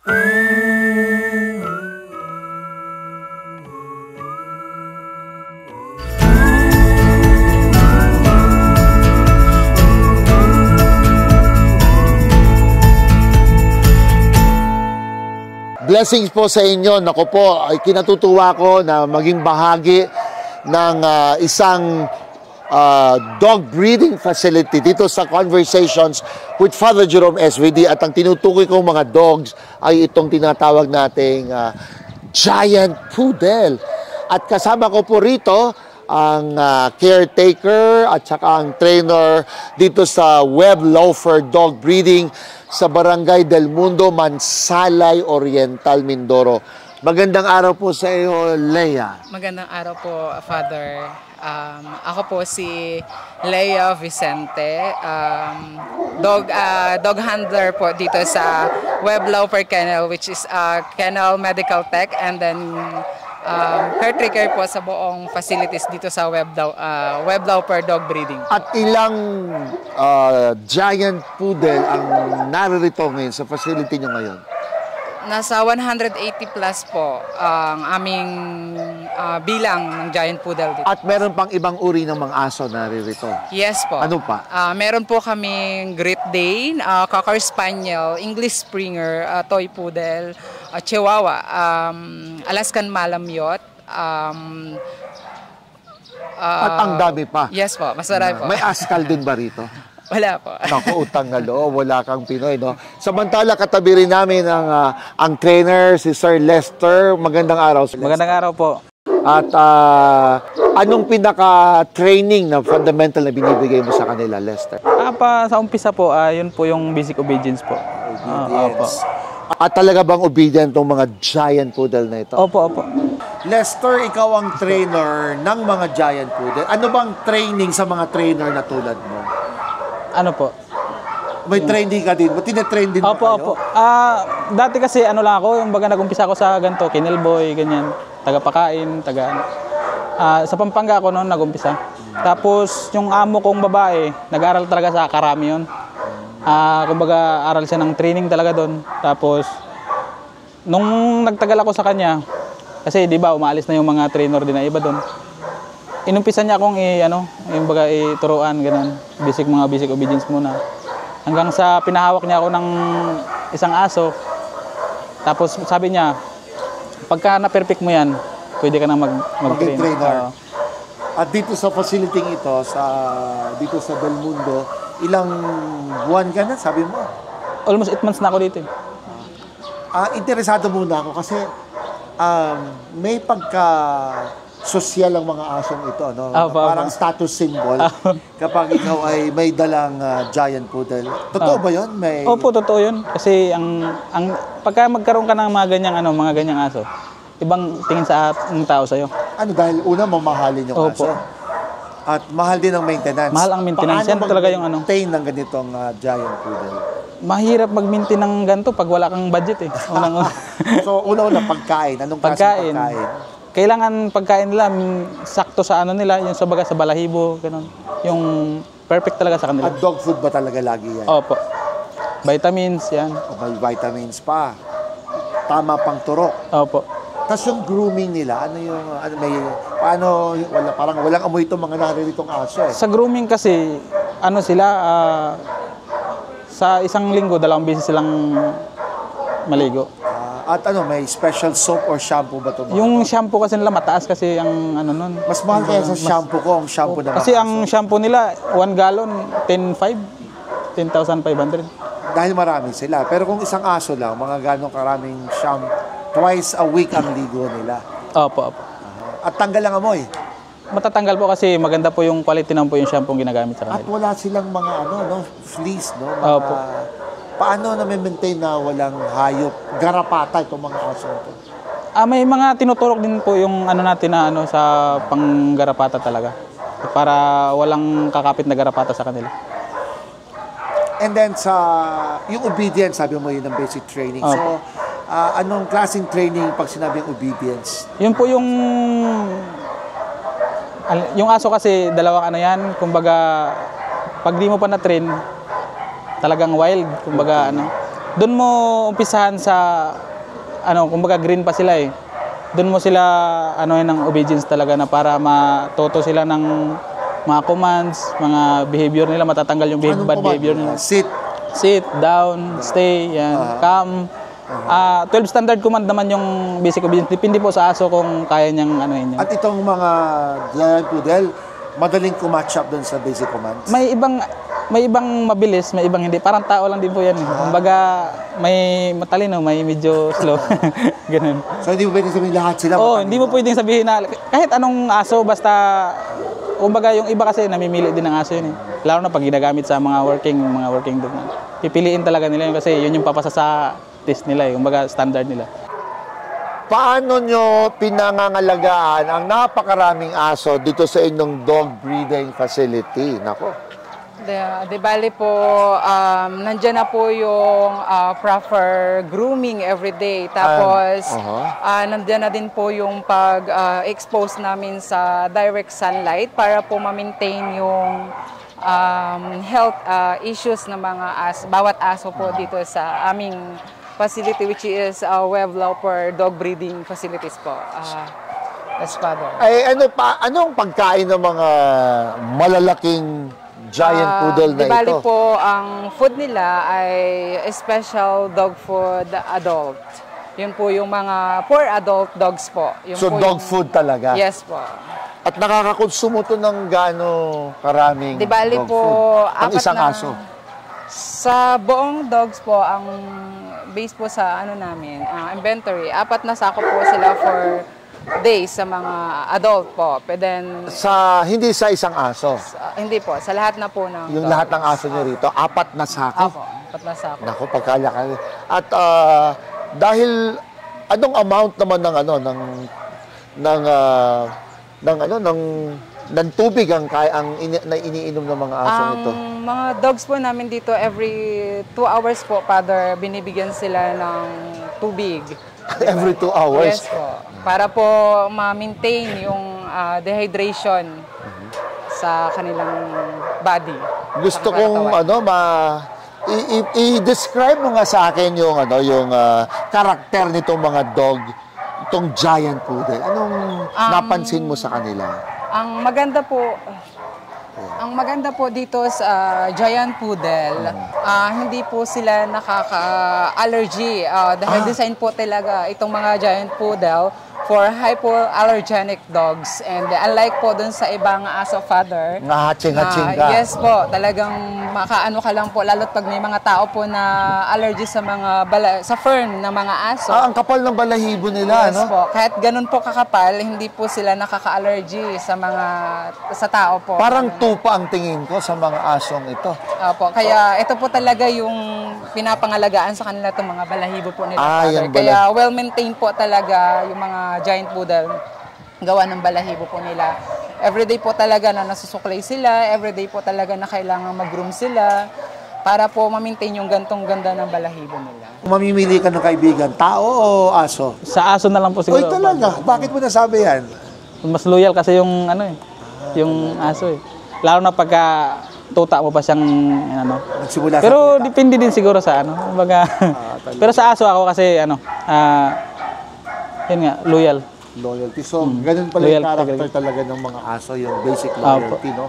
Blessings po sa inyo. Naku po, ay kinatutuwa ko na maging bahagi ng isang dog breeding facility dito sa Conversations with Father Jerome SVD. At ang tinutukoy kong mga dogs ay itong tinatawag nating Giant Poodle. At kasama ko po rito ang caretaker at saka ang trainer dito sa Web Loafer Dog Breeding sa Barangay del Mundo, Mansalay Oriental, Mindoro. Magandang araw po sa iyo, Leia. Magandang araw po, Father. Ako po si Leia Vicente, dog handler po dito sa Web Loafer Kennel, which is kennel medical tech, and then caretaker po sa buong facilities dito sa Web Loafer Dog Breeding. At ilang Giant Poodle ang naririto ngayon sa facility nyo ngayon? Nasa 180 plus po ang aming bilang ng Giant Poodle dito. At meron pang ibang uri ng mga aso naririto? Yes po. Ano pa? Meron po kaming Great Dane, Cocker Spaniel, English Springer, Toy Poodle, Chihuahua, Alaskan Malamute. At ang dami pa? Yes po, masarap po. May askal din ba rito? Wala po. Naku, utang na loob, wala kang Pinoy, no? Samantala, katabi rin namin ang trainer, si Sir Lester. Magandang araw, Sir Lester. Magandang araw po. At anong pinaka-training na fundamental na binibigay mo sa kanila, Lester? Sa umpisa po, yun po yung basic obedience po. Obedience. At talaga bang obedient tong mga Giant Poodle na ito? Opo, opo. Lester, ikaw ang trainer ng mga Giant Poodle. Ano bang training sa mga trainer na tulad mo? Ano po? May training ka din? Tinetrain din mo opo, kayo? Opo. Dati kasi ano lang ako, yung baga nag-umpisa ako sa ganito, kennel boy, ganyan. Taga-pakain, sa Pampanga ako noon nag-umpisa. Tapos yung amo kong babae, nag-aral talaga sa Karami yun. Kumbaga aral siya ng training talaga doon. Tapos nung nagtagal ako sa kanya, kasi di ba umaalis na yung mga trainer din na iba doon. Inumpisa niya akong yung baga ituruan ganun. Mga basic obedience muna. Hanggang sa pinahawak niya ako ng isang aso. Tapos sabi niya, pagka na-perfect mo yan, pwede ka na mag-train. At dito sa facility ito, dito sa Del Mundo, ilang buwan ka na, sabi mo? Almost 8 months na ako dito. Interesado muna ako kasi may social ang mga asong ito, no? Parang status symbol kapag ikaw ay may dalang Giant Poodle. Totoo ba yun? Opo, totoo yun. Kasi pagka magkaroon ka ng mga ganyang aso, ibang tingin sa ng tao sa'yo. Dahil una, mamahalin yung aso. At mahal din ang maintenance. Mahal ang maintenance. Yan talaga yung maintain ng ganitong Giant Poodle? Mahirap mag-maintain ng ganito pag wala kang budget eh. So, una-una, pagkain. Anong klaseng pagkain? Kailangan pagkain nila sakto sa nila, yung sa balahibo, ganun. Yung perfect talaga sa kanila. At dog food ba talaga lagi yan? Opo. Vitamins, yan. May vitamins pa. Tama pang turok. Opo. Tapos yung grooming nila, parang walang amoy itong mga nariritong aso eh. Sa grooming kasi, sila, sa isang linggo, 2 beses silang maligo. At may special soap or shampoo ba ito? Yung shampoo kasi nila mataas kasi ang nun. Mas mahal kaya sa shampoo ko, ang shampoo na kasi ang shampoo nila, 1 gallon, 10,500. Dahil marami sila. Pero kung isang aso lang, mga ganong karaming shampoo, twice a week ang ligo nila. Opo. At tanggal ang amoy? Matatanggal po kasi maganda po yung quality naman po yung shampoo ginagamit sa kanila. At wala silang mga fleece, no? Opo. Paano na-maintain na walang hayop, garapata itong mga aso ito? May mga tinuturok din po yung natin na sa panggarapata talaga. Para walang kakapit na garapata sa kanila. And then yung obedience, sabi mo yun ang basic training. Okay. So, anong klaseng training pag sinabing obedience? Yun po yung aso kasi dalawang yan, kumbaga pag di mo pa na-train, talagang wild, kumbaga doon mo umpisahan sa, kumbaga green pa sila eh. Doon mo sila, ng obedience talaga na para matuto sila ng mga commands, mga behavior nila, matatanggal yung bad behavior nila. Sit, down, stay, yan, come. 12 standard command naman yung basic obedience. Depende po sa aso kung kaya niyang yun. At itong mga Giant Poodle, madaling kumatch up dun sa basic commands? May ibang mabilis, may ibang hindi. Parang tao lang din po yan. Kumbaga, may matalino, may medyo slow. Ganun. So hindi mo pwedeng sabihin lahat sila? Oo, hindi mo pwedeng sabihin na kahit anong aso, basta, kumbaga yung iba kasi namimili din ng aso yun eh. Lalo na pag ginagamit sa mga working dog. Pipiliin talaga nila yun kasi yun yung papasa sa test nila eh. Kumbaga standard nila. Paano nyo pinangangalagaan ang napakaraming aso dito sa inyong dog breeding facility? Nako. Di bali po, nandyan na po yung proper grooming everyday. Tapos, nandyan na din po yung pag-expose namin sa direct sunlight para po ma-maintain yung health issues ng mga bawat aso po dito sa aming facility, which is Weblaw for dog breeding facilities po. That's Father. Ay, anong pagkain ng mga malalaking Giant Poodle na ito? Bali po, ang food nila ay special dog food adult. Yun po yung mga for adult dogs po. Yun so po dog food talaga? Yes po. At nakakakonsumo to ng gaano karaming Di bali dog po, food? Ang isang aso? Sa buong dogs po, ang base po sa namin, inventory, 4 na sako po sila for days sa mga adult po. Then, hindi sa isang aso? Hindi po, sa lahat na po ng yung dogs. lahat ng aso nyo rito, 4 na sako? Opo, 4 na sako. Naku, pagkalaki. At dahil anong amount naman ng tubig ang iniinom ng mga aso nito? Mga dogs po namin dito, every 2 hours po, Father, binibigyan sila ng tubig. Every 2 hours? Yes po. Para po ma-maintain yung dehydration sa kanilang body. Gusto kong i-describe mo nga sa akin yung karakter nitong mga dog, itong Giant Poodle. Anong napansin mo sa kanila? Ang maganda po dito sa Giant Poodle, hindi po sila nakaka-allergy. Dahil design po talaga itong mga Giant Poodle for hypoallergenic dogs. And unlike po dun sa ibang aso, Father, hatching ka. Yes po, talagang makaano ka lang po, lalo't pag may mga tao po na allergy sa mga sa fern ng mga aso. Ang kapal ng balahibo nila, yes po, kahit ganun po kakapal, hindi po sila nakaka-allergy sa tao po. Parang tupa ang tingin ko sa mga asong ito. Opo, kaya ito po talaga yung pinapangalagaan sa kanila itong mga balahibo po nila, Father. Kaya well-maintained po talaga yung mga Giant Poodle, gawa ng balahibo po nila. Everyday po talaga na nasusuklay sila, everyday po talaga na kailangan mag-groom sila para po ma-maintain yung gantong ganda ng balahibo nila. Mamimili ka ng kaibigan, tao o aso? Sa aso na lang po siguro. Oy, talaga? Bakit mo nasabi yan? Mas loyal kasi yung yung aso eh. Lalo na pagka tuta mo pa siyang Nagsimula pero depende din siguro sa kumbaga. Pero sa aso ako kasi yun nga, loyalty. So, ganun pala yung character talaga ng mga aso, yung basic loyalty, no?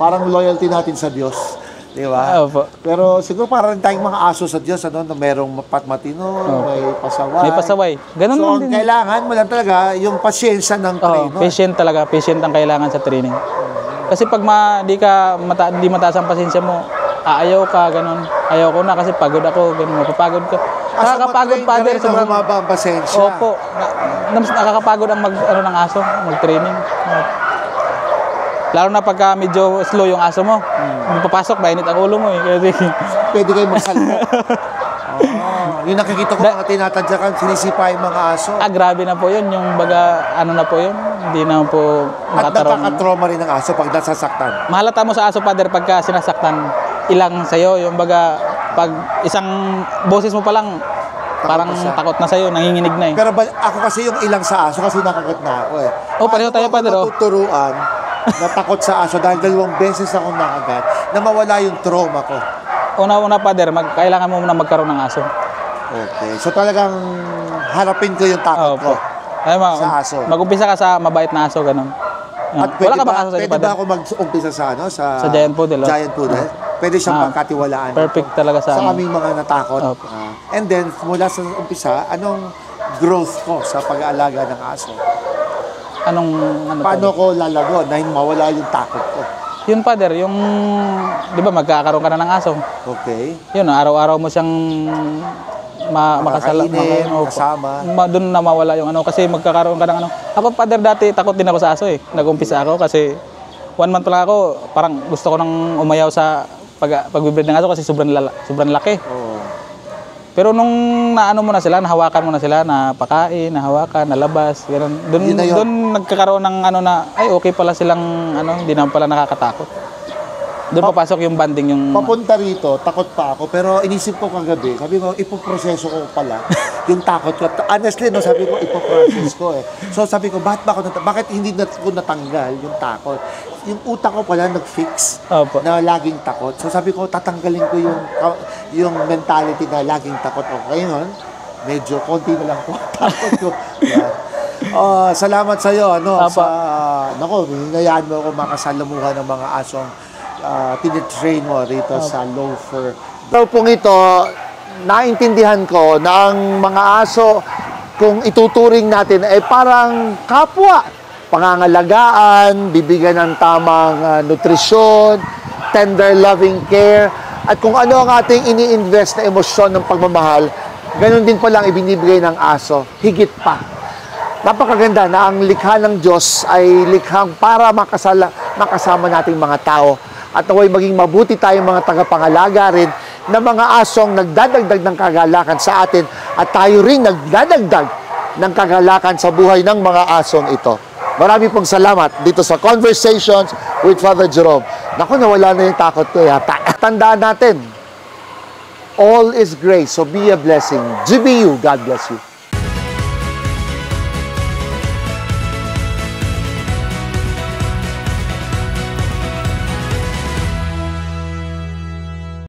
Parang loyalty natin sa Diyos, di ba? Pero siguro parang tayong mga aso sa Diyos, na merong matino, may pasaway. May pasaway. Ganun so, din. Kailangan mo lang talaga yung pasyensya ng trainer. Patient ang kailangan sa training. Kasi pag di mataas ang pasensya mo, ayaw ka, ganun. Ayaw ko na kasi pagod ako, ganun. Mapapagod ka. Nakakapagod, Father. Sobrang humaba ang pasensya. Opo. Nakakapagod ang ng aso, mag-training. Lalo na pagka medyo slow yung aso mo. Papasok, mainit ang ulo mo eh. Kasi pwede kayo magsalmo. Yung nakikita ko mga tinatadyakan, sinisipa yung mga aso. Grabe na po yun. Yung baga, na po yun. Hindi na po makataroon. At nakakatrauma rin ng aso pag nasasaktan. Mahalata mo sa aso, Father, pagka sinasaktan, ilang sa'yo. Yung baga, pag isang boses mo pa lang, parang takot na sa'yo, nanginginig na eh. Pero ako kasi yung ilang sa aso kasi nakagat na ako eh. Pareho tayo, Father. Matuturuan na takot sa aso dahil 2 beses akong nakagat na mawala yung trauma ko. Una-una, Father, kailangan mo muna magkaroon ng aso. Okay. So talagang harapin ko yung takot ko. Ay, Sa aso. Mag-umpisa ka sa mabait na aso, ganun. At Wala ka bang aso sa pwede lipadan? ba ako mag-umpisa sa ano? Sa Giant Poodle, oh. Giant Poodle? Pwede siyang pagkatiwalaan. Perfect talaga sa Sa aming mga natakot. Opo. And then, mula sa umpisa, anong growth ko sa pag-aalaga ng aso? Anong, ano Paano ko lalago na mawala yung takot ko? Yun, Father, yung, di ba, magkakaroon ka na ng aso. Okay? Yun, araw-araw mo siyang Makakainin, kasama. Doon na mawala yung ano, kasi magkakaroon ka ng ano. Ako, Father, dati takot din ako sa aso eh. Nag-umpisa ako kasi 1 month pa lang ako, parang gusto ko nang umayaw sa pagbibreed ng aso kasi sobrang laki. Oo. Pero nung naano mo na sila, nahawakan mo na sila, napakain, nahawakan, nalabas, gano'n. Yun na yun. Doon nagkakaroon ng ano na, ay okay pala silang ano, hindi naman pala nakakatakot. Doon papasok yung banding yung... Papunta rito, takot pa ako, pero inisip ko kagabi, sabi ko, ipoproseso ko pala yung takot ko. Honestly, no, sabi ko, ipoprocess ko eh. So sabi ko, bakit hindi ko natanggal yung takot? Yung utak ko pala nag-fix Opo. na laging takot. So sabi ko, tatanggalin ko yung mentality na laging takot. Okay, ngayon, medyo konti na lang po takot ko. Yan. Salamat sa iyo, ano, Opo. nako, hinayaan mo ako makasalamuhan ng mga asong tinitrain mo rito sa Loafer. So pong ito, naintindihan ko na ang mga aso, kung ituturing natin, ay parang kapwa. Pangangalagaan, bibigyan ng tamang nutrisyon, tender loving care, at kung ano ang ating ini-invest na emosyon ng pagmamahal, ganun din po lang ibinibigay ng aso, higit pa. Napakaganda na ang likha ng Diyos ay likhang para makasama nating mga tao at naway maging mabuti tayong mga tagapangalaga rin na mga asong nagdadagdag ng kagalakan sa atin at tayo rin nagdadagdag ng kagalakan sa buhay ng mga asong ito. Marami pong salamat dito sa Conversations with Father Jerome. Naku, nawala na yung takot ko yata. Tandaan natin, all is grace, so be a blessing. GBU, God bless you.